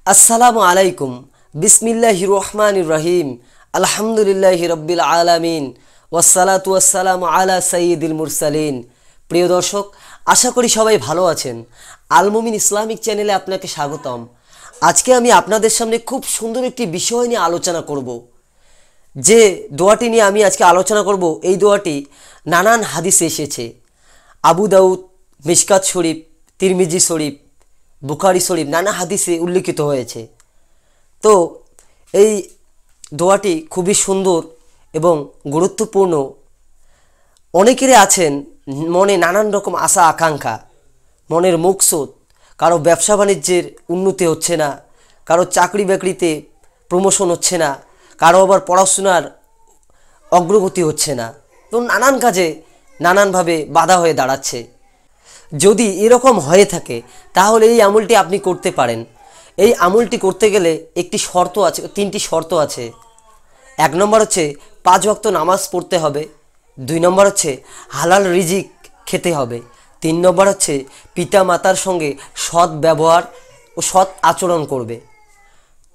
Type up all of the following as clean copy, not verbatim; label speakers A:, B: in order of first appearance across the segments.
A: আসসালামু আলাইকুম। বিসমিল্লাহির রহমানির রহিম। আলহামদুলিল্লাহি রাব্বিল আলামিন ওয়াসসালাতু ওয়াসসালামু আলা সাইয়্যিদিল মুরসালিন। প্রিয় দর্শক, আশা করি সবাই ভালো আছেন। আল মুমিন ইসলামিক চ্যানেলে আপনাকে স্বাগতম। আজকে আমি আপনাদের সামনে খুব সুন্দর একটি বিষয় নিয়ে আলোচনা করব। যে দোয়াটি নিয়ে আমি আজকে আলোচনা করব, এই দোয়াটি নানান হাদিসে এসেছে। আবু দাউদ, মিশকাত শরীফ, তিরমিজি শরীফ, বুখারী শরীফ, নানা হাদিসে উল্লেখিত হয়েছে। তো এই দোয়াটি খুবই সুন্দর এবং গুরুত্বপূর্ণ। অনেকেরই আছেন মনে নানান রকম আশা আকাঙ্ক্ষা, মনের মকসুদ। কারো ব্যবসা বাণিজ্যের উন্নতি হচ্ছে না, কারো চাকরি বাকরিতে প্রমোশন হচ্ছে না, কারো আবার পড়াশোনার অগ্রগতি হচ্ছে না। তো নানান কাজে নানানভাবে বাধা হয়ে দাঁড়াচ্ছে। যদি এরকম হয়ে থাকে তাহলে এই আমলটি আপনি করতে পারেন। এই আমলটি করতে গেলে একটি শর্ত আছে, তিনটি শর্ত আছে। 1 নম্বর হচ্ছে 5 ওয়াক্ত নামাজ পড়তে হবে। 2 নম্বর হচ্ছে হালাল রিজিক খেতে হবে। 3 নম্বর হচ্ছে পিতা মাতার সঙ্গে সৎ ব্যবহার ও সৎ আচরণ করবে।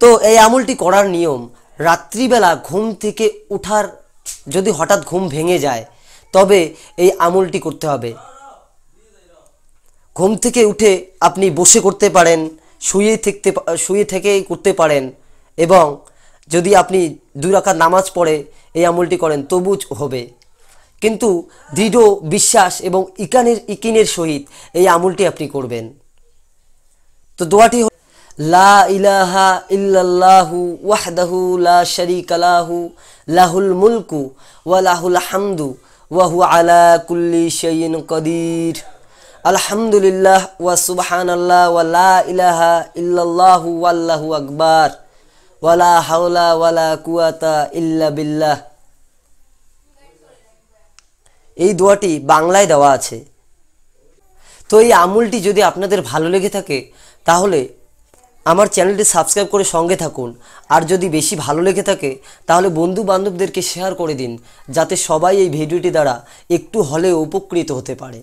A: তো এই আমলটি করার নিয়ম, রাত্রিবেলা ঘুম থেকে ওঠার, যদি হঠাৎ ঘুম ভেঙে যায় তবে এই আমলটি করতে হবে। ঘুম থেকে উঠে আপনি বসে করতে পারেন, শুয়ে থেকেই করতে পারেন, এবং যদি আপনি 2 রাকাত নামাজ পড়ে এই আমলটি করেন তবু হবে। কিন্তু দৃঢ় বিশ্বাস এবং ইকিনের সহিত এই আমলটি আপনি করবেন। তো দোয়াটি লা ইলাহা ইল্লাল্লাহু ওয়াহদাহু লা শারীকা লাহু লাহুল মুলকু ওয়া লাহুল হামদু ওয়া হুয়া আলা কুল্লি শাইইন কাদির। আলহামদুলিল্লাহ ওয়া সুবহানাল্লাহ ওয়া লা ইলাহা ইল্লাল্লাহু ওয়াল্লাহু আকবার ওয়া লা হাওলা ওয়া লা কুওয়াতা ইল্লা বিল্লাহ। এই দোয়াটি বাংলায় দেওয়া আছে। তো এই আমলটি যদি আপনাদের ভালো লেগে থাকে তাহলে আমার চ্যানেলটি সাবস্ক্রাইব করে সঙ্গে থাকুন। আর যদি বেশি ভালো লেগে থাকে তাহলে বন্ধু বান্ধবদেরকে শেয়ার করে দিন, যাতে সবাই এই ভিডিওটি দ্বারা একটু হলেও উপকৃত হতে পারে।